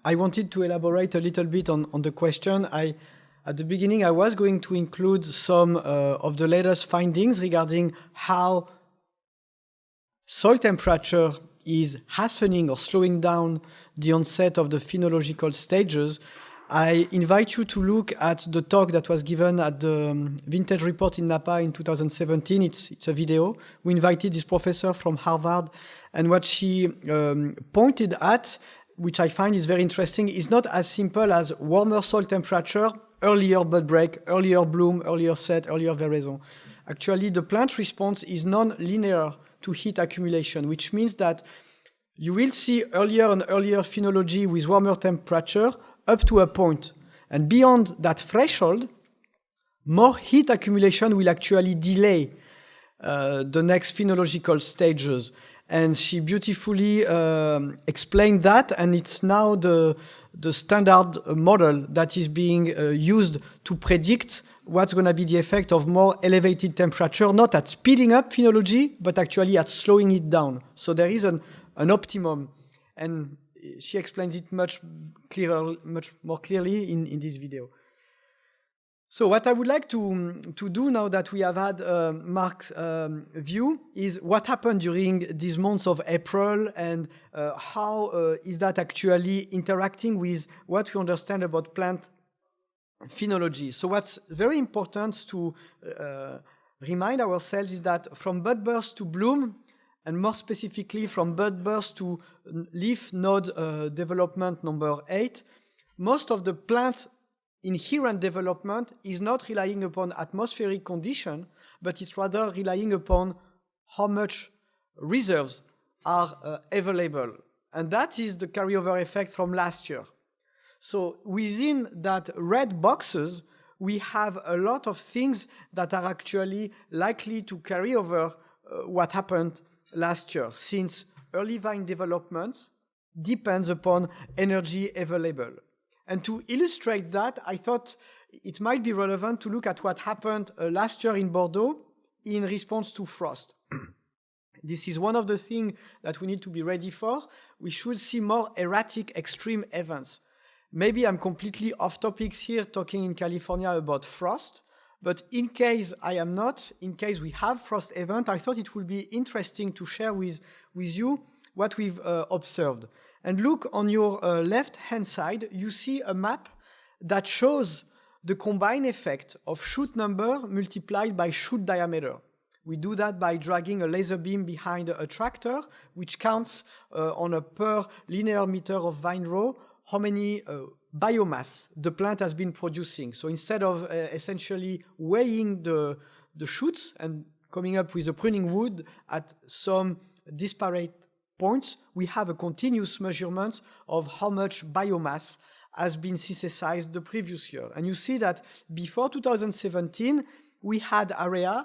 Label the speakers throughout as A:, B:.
A: I wanted to elaborate a little bit on the question. At the beginning, I was going to include some of the latest findings regarding how soil temperature is hastening or slowing down the onset of the phenological stages. I invite you to look at the talk that was given at the Vintage Report in Napa in 2017. It's a video. We invited this professor from Harvard, and what she pointed at, which I find is very interesting, is not as simple as warmer soil temperature, earlier bud break, earlier bloom, earlier set, earlier veraison. Actually, the plant response is non-linear to heat accumulation, which means that you will see earlier and earlier phenology with warmer temperature up to a point. And beyond that threshold, more heat accumulation will actually delay the next phenological stages. And she beautifully explained that, and it's now the standard model that is being used to predict what's going to be the effect of more elevated temperature, not at speeding up phenology, but actually at slowing it down. So there is an optimum, and she explains it much more clearly in this video. So what I would like to do now that we have had Mark's view is what happened during these months of April, and how is that actually interacting with what we understand about plant phenology. So what's very important to remind ourselves is that from bud burst to bloom, and more specifically from bud burst to leaf node development number 8, most of the plant inherent development is not relying upon atmospheric condition, but it's rather relying upon how much reserves are available. And that is the carryover effect from last year. So within that red boxes, we have a lot of things that are actually likely to carry over what happened last year, since early vine development depends upon energy available. And to illustrate that, I thought it might be relevant to look at what happened last year in Bordeaux in response to frost. This is one of the things that we need to be ready for. We should see more erratic extreme events. Maybe I'm completely off topics here talking in California about frost, but in case I am not, in case we have frost event, I thought it would be interesting to share with you what we've observed. And look on your left-hand side, you see a map that shows the combined effect of shoot number multiplied by shoot diameter. We do that by dragging a laser beam behind a tractor, which counts on a per linear meter of vine row how many biomass the plant has been producing. So instead of essentially weighing the shoots and coming up with a pruning wood at some disparate points, we have a continuous measurement of how much biomass has been synthesized the previous year. And you see that before 2017, we had area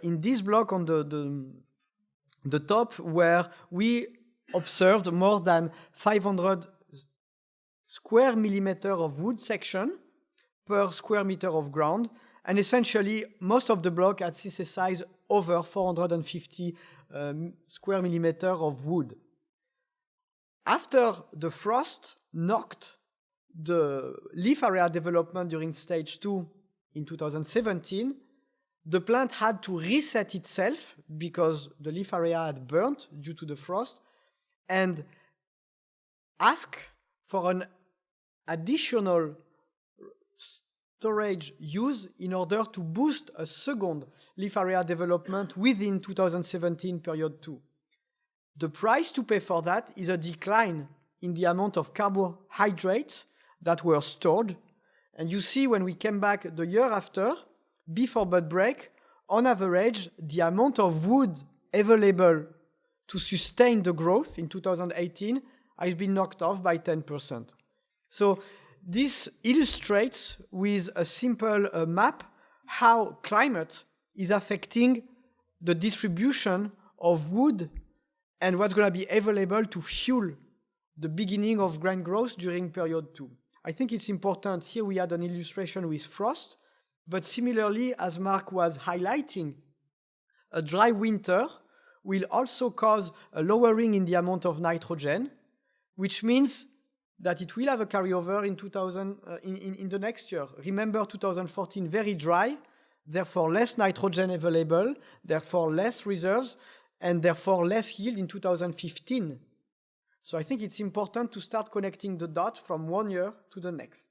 A: in this block on the top where we observed more than 500 square millimeter of wood section per square meter of ground. And essentially, most of the block had synthesized over 450 square millimeter of wood. After the frost knocked the leaf area development during stage 2 in 2017, the plant had to reset itself because the leaf area had burnt due to the frost, and ask for an additional storage use in order to boost a second leaf area development within 2017 period 2. The price to pay for that is a decline in the amount of carbohydrates that were stored. And you see when we came back the year after, before bud break, on average, the amount of wood available to sustain the growth in 2018 has been knocked off by 10%. So this illustrates with a simple map how climate is affecting the distribution of wood and what's going to be available to fuel the beginning of grain growth during period 2. I think it's important. Here we had an illustration with frost, but similarly, as Mark was highlighting, a dry winter will also cause a lowering in the amount of nitrogen, which means that it will have a carryover in in the next year. Remember 2014, very dry, therefore less nitrogen available, therefore less reserves, and therefore less yield in 2015. So I think it's important to start connecting the dots from one year to the next.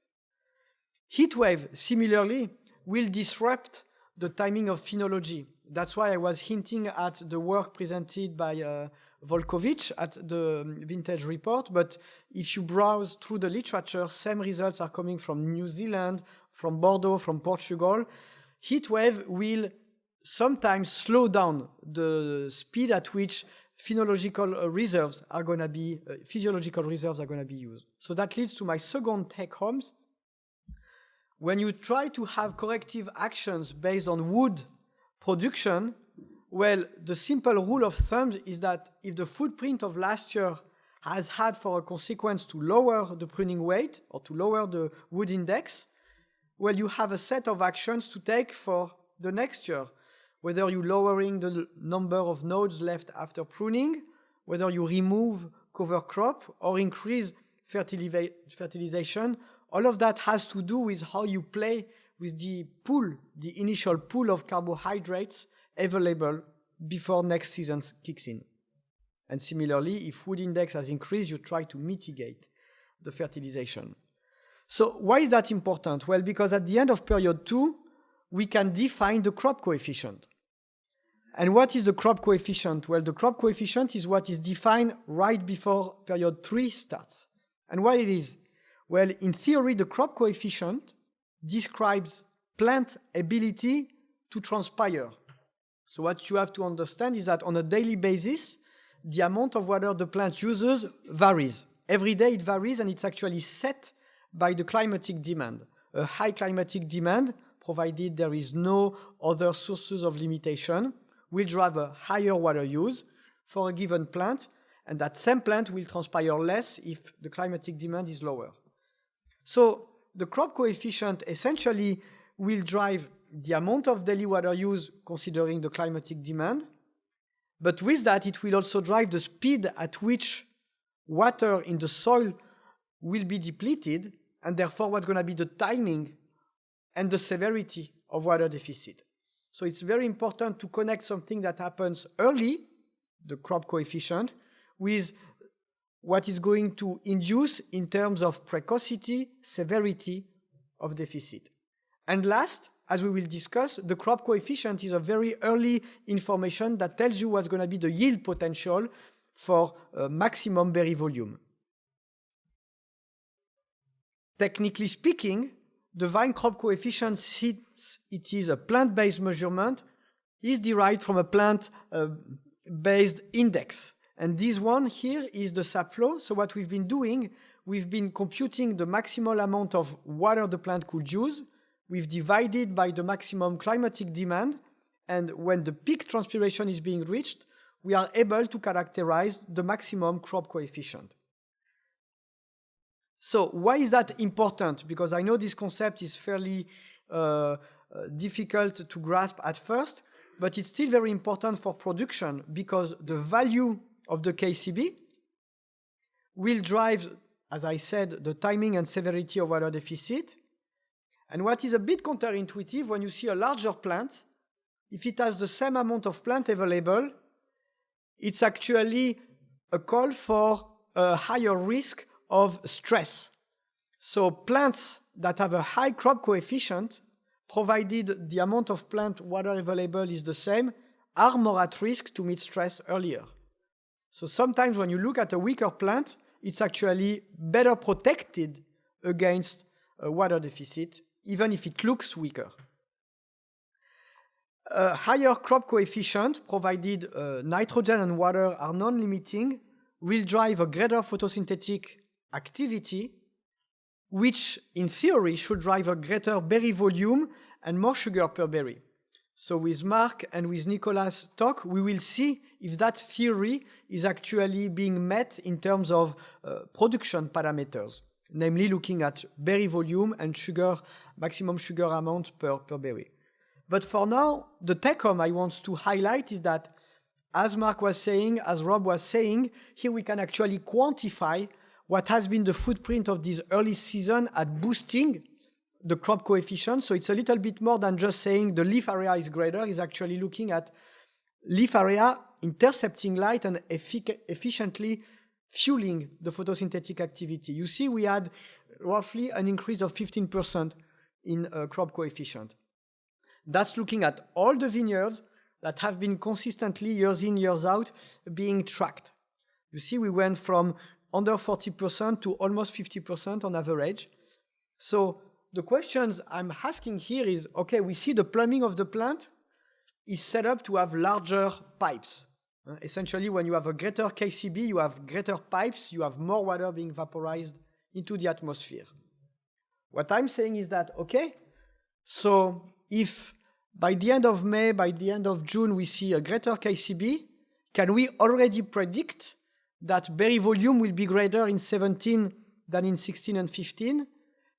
A: Heat wave, similarly, will disrupt the timing of phenology. That's why I was hinting at the work presented by Volkovich at the Vintage Report, but if you browse through the literature, same results are coming from New Zealand, from Bordeaux, from Portugal. Heat wave will sometimes slow down the speed at which physiological reserves are going to be used. So that leads to my second take-homes. When you try to have corrective actions based on wood production, well, the simple rule of thumb is that if the footprint of last year has had for a consequence to lower the pruning weight or to lower the wood index, well, you have a set of actions to take for the next year. Whether you're lowering the number of nodes left after pruning, whether you remove cover crop or increase fertilization, all of that has to do with how you play with the pool, the initial pool of carbohydrates available before next season kicks in. And similarly, if wood index has increased, you try to mitigate the fertilization. So why is that important? Well, because at the end of period 2, we can define the crop coefficient. And what is the crop coefficient? Well, the crop coefficient is what is defined right before period 3 starts. And why it is? Well, in theory, the crop coefficient describes plant ability to transpire. So what you have to understand is that on a daily basis, the amount of water the plant uses varies. Every day it varies, and it's actually set by the climatic demand. A high climatic demand, provided there is no other sources of limitation, will drive a higher water use for a given plant, and that same plant will transpire less if the climatic demand is lower. So the crop coefficient essentially will drive the amount of daily water use considering the climatic demand, but with that it will also drive the speed at which water in the soil will be depleted, and therefore what's going to be the timing and the severity of water deficit. So it's very important to connect something that happens early, the crop coefficient, with what is going to induce in terms of precocity, severity of deficit. And last, as we will discuss, the crop coefficient is a very early information that tells you what's going to be the yield potential for maximum berry volume. Technically speaking, the vine crop coefficient, since it is a plant-based measurement, is derived from a plant-based index. And this one here is the sap flow. So what we've been doing, we've been computing the maximal amount of water the plant could use. We've divided by the maximum climatic demand. And when the peak transpiration is being reached, we are able to characterize the maximum crop coefficient. So why is that important? Because I know this concept is fairly difficult to grasp at first, but it's still very important for production because the value of the KCB will drive, as I said, the timing and severity of water deficit. And what is a bit counterintuitive, when you see a larger plant, if it has the same amount of plant available, it's actually a call for a higher risk of stress. So plants that have a high crop coefficient, provided the amount of plant water available is the same, are more at risk to meet stress earlier. So sometimes when you look at a weaker plant, it's actually better protected against a water deficit, even if it looks weaker. A higher crop coefficient, provided nitrogen and water are non-limiting, will drive a greater photosynthetic activity, which in theory should drive a greater berry volume and more sugar per berry. So with Mark and with Nicolas' talk, we will see if that theory is actually being met in terms of production parameters, namely looking at berry volume and sugar, maximum sugar amount per berry. But for now, the take-home I want to highlight is that, as Mark was saying, as Rob was saying, here we can actually quantify what has been the footprint of this early season at boosting the crop coefficient. So it's a little bit more than just saying the leaf area is greater. It's actually looking at leaf area intercepting light and efficiently fueling the photosynthetic activity. You see, we had roughly an increase of 15% in crop coefficient. That's looking at all the vineyards that have been consistently, years in, years out, being tracked. You see, we went from under 40% to almost 50% on average. So the questions I'm asking here is, okay, we see the plumbing of the plant is set up to have larger pipes. Essentially, when you have a greater KCB, you have greater pipes, you have more water being vaporized into the atmosphere. What I'm saying is that, okay, so if by the end of May, by the end of June, we see a greater KCB, can we already predict that berry volume will be greater in 17 than in 16 and 15?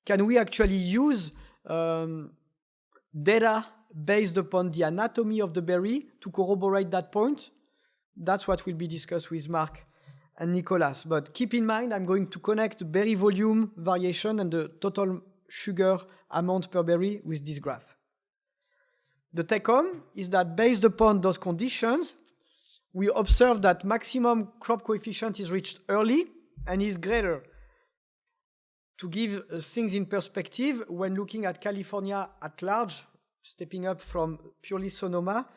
A: Can we actually use data based upon the anatomy of the berry to corroborate that point? That's what will be discussed with Mark and Nicolas. But keep in mind, I'm going to connect berry volume variation and the total sugar amount per berry with this graph. The take-home is that based upon those conditions, we observe that maximum crop coefficient is reached early and is greater. To give things in perspective, when looking at California at large, stepping up from purely Sonoma,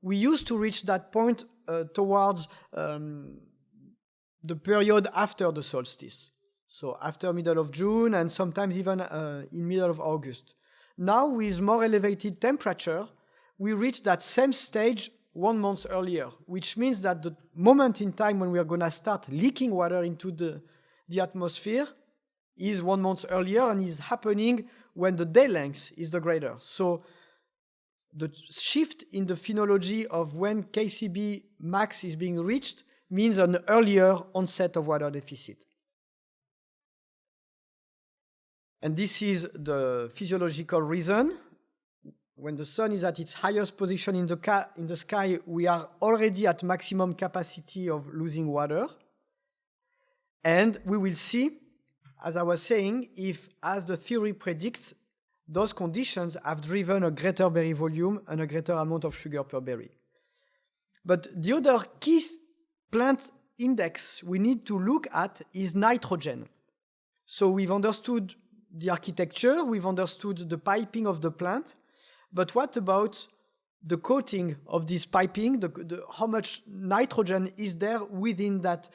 A: we used to reach that point towards the period after the solstice. So after middle of June and sometimes even in middle of August. Now with more elevated temperature, we reach that same stage 1 month earlier, which means that the moment in time when we are going to start leaking water into the atmosphere is 1 month earlier and is happening when the day length is the greater. So the shift in the phenology of when KCB max is being reached means an earlier onset of water deficit. And this is the physiological reason. When the sun is at its highest position in the sky, we are already at maximum capacity of losing water. And we will see, as I was saying, if, as the theory predicts, those conditions have driven a greater berry volume and a greater amount of sugar per berry. But the other key plant index we need to look at is nitrogen. So we've understood the architecture, we've understood the piping of the plant, but what about the coating of this piping, how much nitrogen is there within that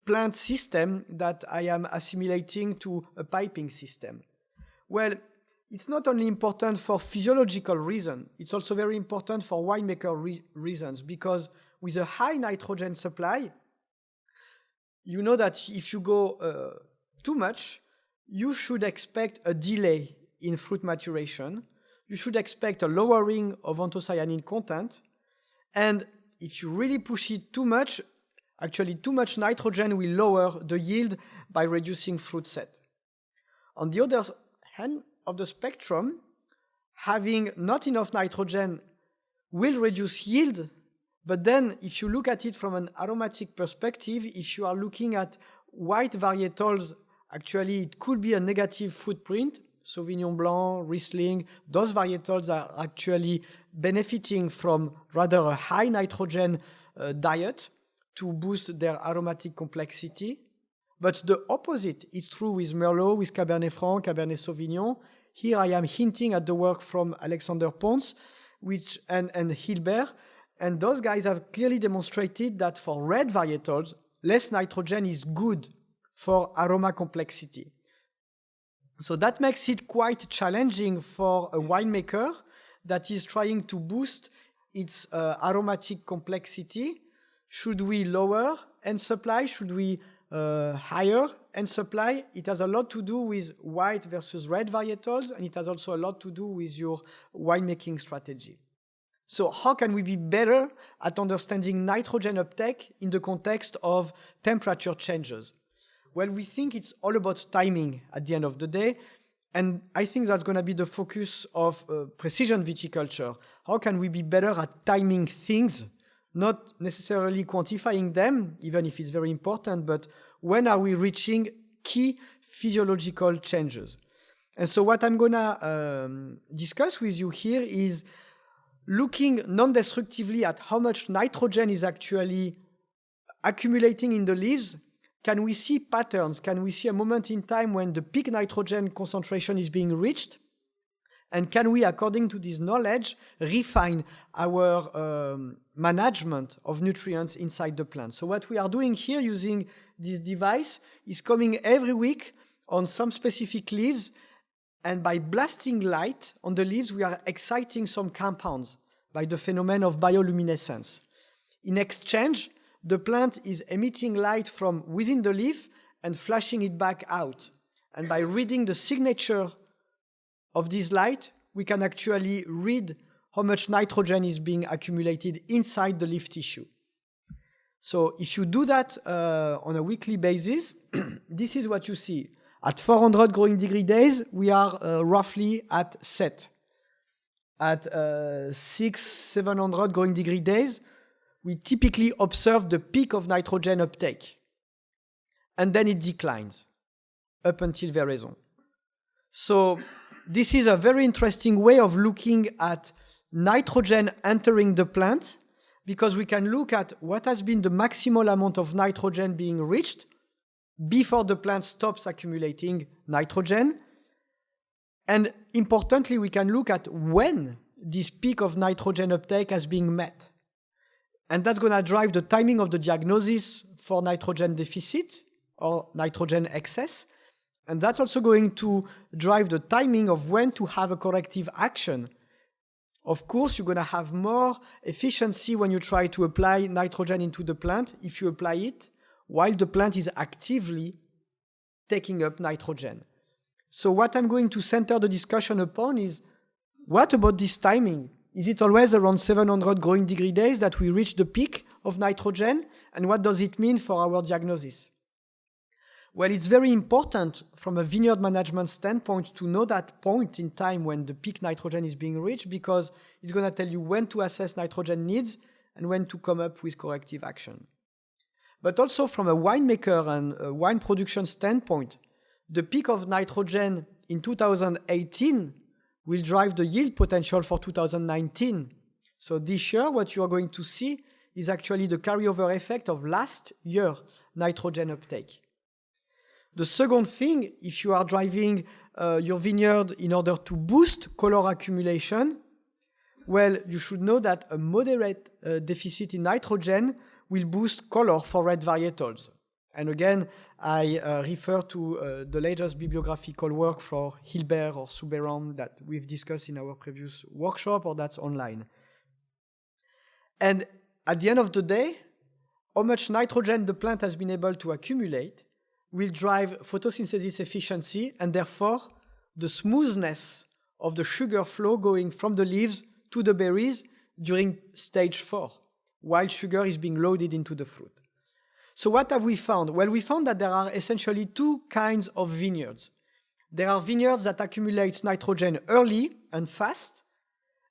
A: plant system that I am assimilating to a piping system? Well, it's not only important for physiological reasons, it's also very important for winemaker reasons, because with a high nitrogen supply, you know that if you go too much, you should expect a delay in fruit maturation. You should expect a lowering of anthocyanin content. And if you really push it too much, actually too much nitrogen will lower the yield by reducing fruit set. On the other hand of the spectrum, having not enough nitrogen will reduce yield. But then if you look at it from an aromatic perspective, if you are looking at white varietals, actually it could be a negative footprint. Sauvignon Blanc, Riesling, those varietals are actually benefiting from rather a high nitrogen diet to boost their aromatic complexity. But the opposite is true with Merlot, with Cabernet Franc, Cabernet Sauvignon. Here I am hinting at the work from Alexander Pons and Hilbert. And those guys have clearly demonstrated that for red varietals, less nitrogen is good for aroma complexity. So that makes it quite challenging for a winemaker that is trying to boost its aromatic complexity. Should we lower end supply? Should we higher end supply? It has a lot to do with white versus red varietals, and it has also a lot to do with your winemaking strategy. So how can we be better at understanding nitrogen uptake in the context of temperature changes? Well, we think it's all about timing at the end of the day, and I think that's going to be the focus of precision viticulture. How can we be better at timing things, not necessarily quantifying them, even if it's very important, but when are we reaching key physiological changes. And so what I'm gonna discuss with you here is looking non-destructively at how much nitrogen is actually accumulating in the leaves. Can we see patterns? Can we see a moment in time when the peak nitrogen concentration is being reached? And can we, according to this knowledge, refine our management of nutrients inside the plant? So what we are doing here using this device is coming every week on some specific leaves, and by blasting light on the leaves, we are exciting some compounds by the phenomenon of bioluminescence. In exchange, the plant is emitting light from within the leaf and flashing it back out. And by reading the signature of this light, we can actually read how much nitrogen is being accumulated inside the leaf tissue. So if you do that on a weekly basis, this is what you see. At 400 growing degree days, we are roughly at set. At 600-700 growing degree days, we typically observe the peak of nitrogen uptake. And then it declines up until veraison. So this is a very interesting way of looking at nitrogen entering the plant, because we can look at what has been the maximal amount of nitrogen being reached before the plant stops accumulating nitrogen. And importantly, we can look at when this peak of nitrogen uptake has been met. And that's going to drive the timing of the diagnosis for nitrogen deficit or nitrogen excess. And that's also going to drive the timing of when to have a corrective action. Of course, you're going to have more efficiency when you try to apply nitrogen into the plant if you apply it while the plant is actively taking up nitrogen. So what I'm going to center the discussion upon is, what about this timing? Is it always around 700 growing degree days that we reach the peak of nitrogen? And what does it mean for our diagnosis? Well, it's very important from a vineyard management standpoint to know that point in time when the peak nitrogen is being reached, because it's going to tell you when to assess nitrogen needs and when to come up with corrective action. But also from a winemaker and a wine production standpoint, the peak of nitrogen in 2018 will drive the yield potential for 2019. So this year, what you are going to see is actually the carryover effect of last year's nitrogen uptake. The second thing, if you are driving your vineyard in order to boost color accumulation, well, you should know that a moderate deficit in nitrogen will boost color for red varietals. And again, I refer to the latest bibliographical work for Hilbert or Souberan that we've discussed in our previous workshop, or that's online. And at the end of the day, how much nitrogen the plant has been able to accumulate will drive photosynthesis efficiency and therefore the smoothness of the sugar flow going from the leaves to the berries during stage 4, while sugar is being loaded into the fruit. So what have we found? Well, we found that there are essentially two kinds of vineyards. There are vineyards that accumulate nitrogen early and fast,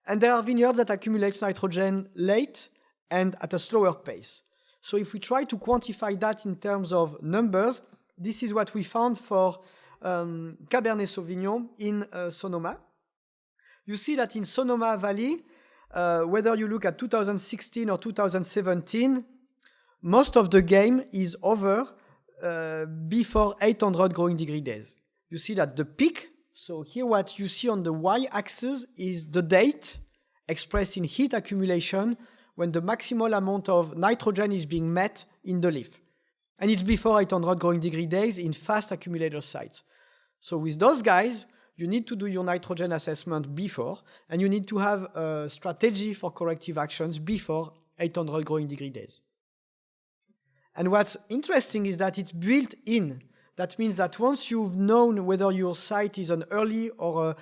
A: and there are vineyards that accumulate nitrogen late and at a slower pace. So if we try to quantify that in terms of numbers, this is what we found for Cabernet Sauvignon in Sonoma. You see that in Sonoma Valley, whether you look at 2016 or 2017, most of the game is over before 800 growing degree days. You see that the peak, so here what you see on the y-axis is the date expressed in heat accumulation when the maximal amount of nitrogen is being met in the leaf. And it's before 800 growing degree days in fast accumulator sites. So with those guys, you need to do your nitrogen assessment before, and you need to have a strategy for corrective actions before 800 growing degree days. And what's interesting is that it's built in. That means that once you've known whether your site is an early or a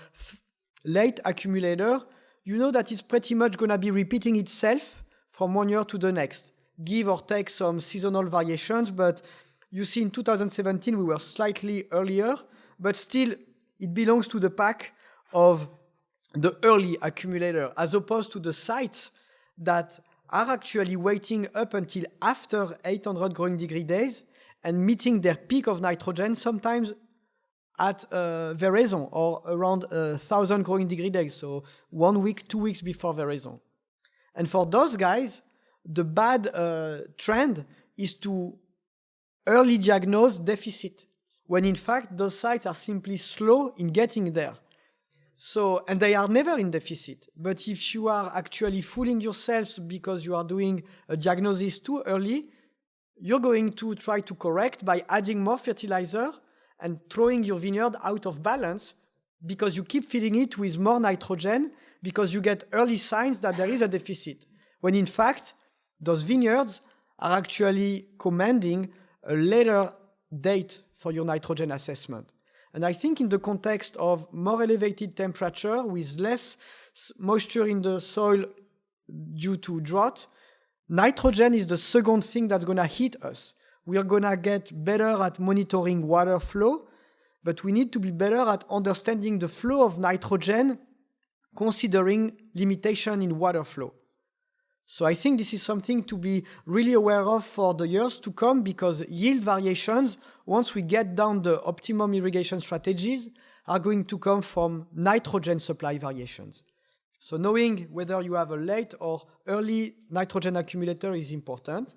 A: late accumulator, you know that it's pretty much going to be repeating itself from one year to the next. Give or take some seasonal variations, but you see in 2017 we were slightly earlier, but still it belongs to the pack of the early accumulator, as opposed to the sites that are actually waiting up until after 800 growing degree days and meeting their peak of nitrogen sometimes at veraison or around 1,000 growing degree days, so 1 week, 2 weeks before veraison. And for those guys, the bad trend is to early diagnose deficit, when in fact those sites are simply slow in getting there. So, and they are never in deficit. But if you are actually fooling yourselves because you are doing a diagnosis too early, you're going to try to correct by adding more fertilizer and throwing your vineyard out of balance because you keep feeding it with more nitrogen because you get early signs that there is a deficit. When in fact, those vineyards are actually commanding a later date for your nitrogen assessment. And I think in the context of more elevated temperature with less moisture in the soil due to drought, nitrogen is the second thing that's going to hit us. We are going to get better at monitoring water flow, but we need to be better at understanding the flow of nitrogen considering limitation in water flow. So I think this is something to be really aware of for the years to come because yield variations, once we get down the optimum irrigation strategies, are going to come from nitrogen supply variations. So knowing whether you have a late or early nitrogen accumulator is important.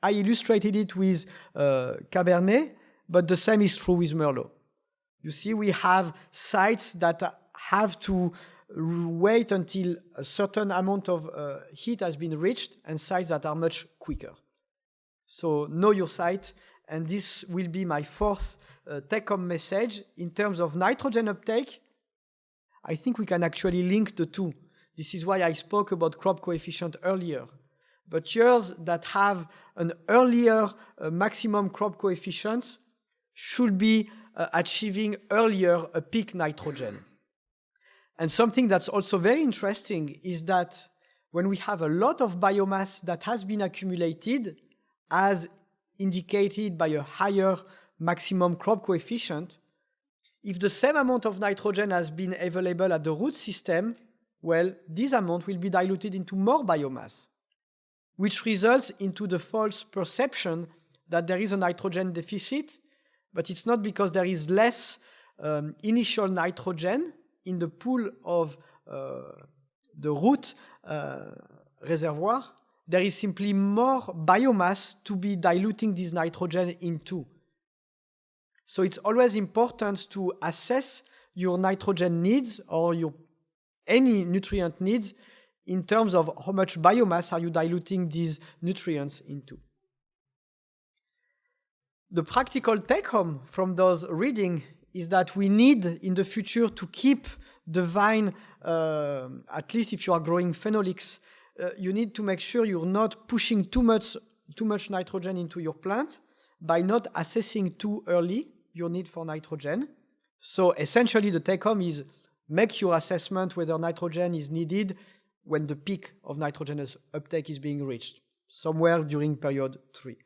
A: I illustrated it with Cabernet, but the same is true with Merlot. You see, we have sites that have to wait until a certain amount of heat has been reached and sites that are much quicker. So know your site, and this will be my fourth take-home message. In terms of nitrogen uptake, I think we can actually link the two. This is why I spoke about crop coefficient earlier. But years that have an earlier maximum crop coefficient should be achieving earlier a peak nitrogen. And something that's also very interesting is that when we have a lot of biomass that has been accumulated, as indicated by a higher maximum crop coefficient, if the same amount of nitrogen has been available at the root system, well, this amount will be diluted into more biomass, which results into the false perception that there is a nitrogen deficit, but it's not because there is less initial nitrogen in the pool of the root reservoir. There is simply more biomass to be diluting this nitrogen into. So it's always important to assess your nitrogen needs or your any nutrient needs in terms of how much biomass are you diluting these nutrients into. The practical take-home from those readings is that we need in the future to keep the vine, at least if you are growing phenolics, you need to make sure you're not pushing too much nitrogen into your plant by not assessing too early your need for nitrogen. So essentially the take-home is make your assessment whether nitrogen is needed when the peak of nitrogen uptake is being reached, somewhere during period 3.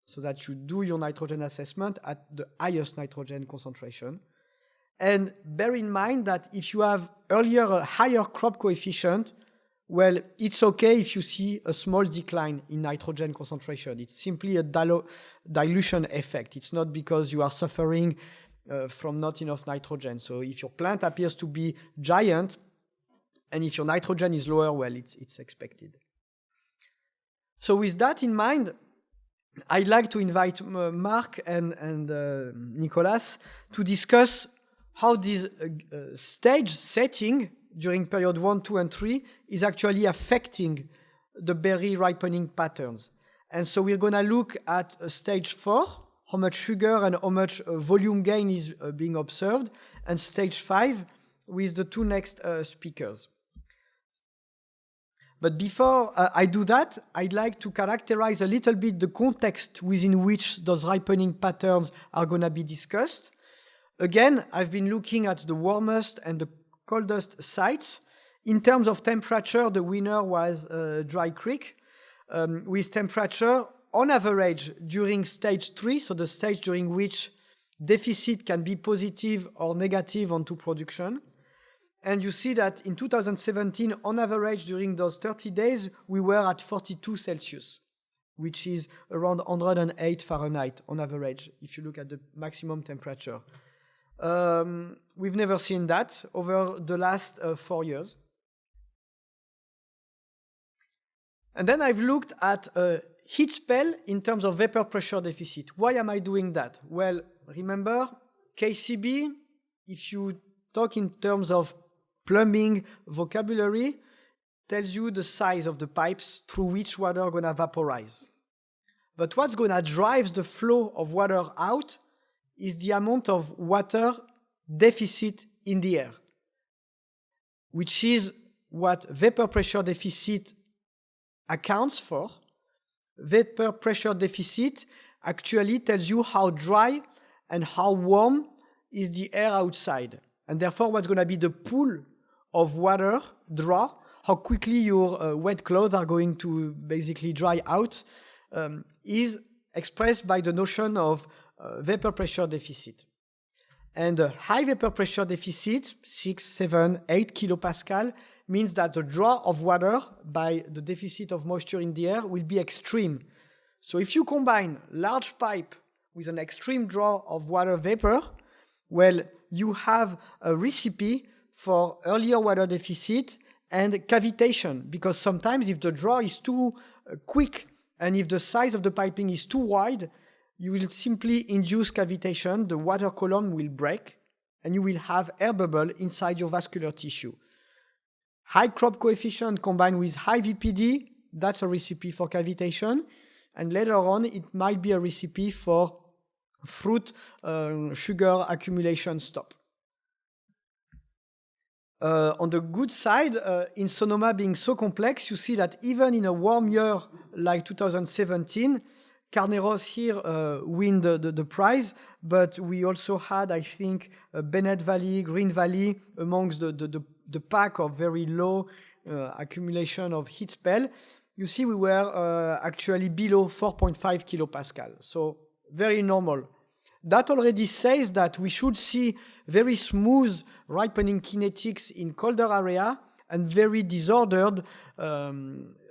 A: So that you do your nitrogen assessment at the highest nitrogen concentration. And bear in mind that if you have earlier a higher crop coefficient, well, it's okay if you see a small decline in nitrogen concentration. It's simply a dilution effect. It's not because you are suffering from not enough nitrogen. So if your plant appears to be giant, and if your nitrogen is lower, well, it's expected. So with that in mind, I'd like to invite Marc and Nicolas to discuss how this stage setting during period 1, 2, and 3 is actually affecting the berry ripening patterns. And so we're going to look at stage 4, how much sugar and how much volume gain is being observed, and stage 5 with the two next speakers. But before I do that, I'd like to characterize a little bit the context within which those ripening patterns are going to be discussed. Again, I've been looking at the warmest and the coldest sites. In terms of temperature, the winner was Dry Creek, with temperature on average during stage 3, so the stage during which deficit can be positive or negative onto production. And you see that in 2017, on average, during those 30 days, we were at 42 Celsius. which is around 108 Fahrenheit on average, if you look at the maximum temperature. We've never seen that over the last 4 years. And then I've looked at a heat spell in terms of vapor pressure deficit. Why am I doing that? Well, remember, KCB, if you talk in terms of plumbing vocabulary, tells you the size of the pipes through which water are going to vaporize. But what's going to drive the flow of water out is the amount of water deficit in the air, which is what vapor pressure deficit accounts for. Vapor pressure deficit actually tells you how dry and how warm is the air outside. And therefore, what's going to be the pool of water draw, how quickly your wet clothes are going to basically dry out, is expressed by the notion of vapor pressure deficit. And a high vapor pressure deficit, 6, 7, 8 kilopascal, means that the draw of water by the deficit of moisture in the air will be extreme. So if you combine large pipe with an extreme draw of water vapor, well, you have a recipe for earlier water deficit and cavitation, because sometimes if the draw is too quick and if the size of the piping is too wide, you will simply induce cavitation, the water column will break, and you will have air bubble inside your vascular tissue. High crop coefficient combined with high VPD, that's a recipe for cavitation, and later on it might be a recipe for fruit sugar accumulation stop. On the good side, in Sonoma being so complex, you see that even in a warm year like 2017, Carneros here win the prize, but we also had, I think, Bennett Valley, Green Valley amongst the pack of very low accumulation of heat spell. You see we were actually below 4.5 kilopascal, so very normal. That already says that we should see very smooth ripening kinetics in colder area and very disordered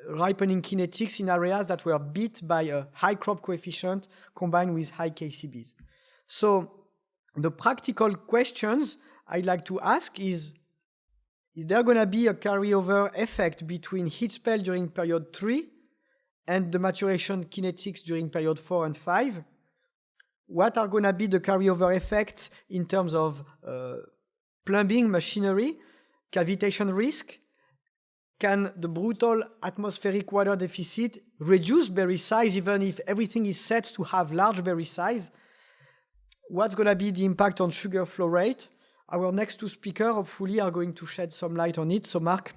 A: ripening kinetics in areas that were beat by a high crop coefficient combined with high KCBs. So the practical questions I'd like to ask is there going to be a carryover effect between heat spell during period 3 and the maturation kinetics during period 4 and 5? What are going to be the carryover effects in terms of plumbing machinery, cavitation risk? Can the brutal atmospheric water deficit reduce berry size even if everything is set to have large berry size? What's going to be the impact on sugar flow rate? Our next two speakers hopefully are going to shed some light on it. So Marc,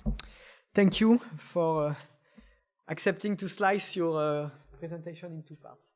A: thank you for accepting to slice your presentation in 2 parts.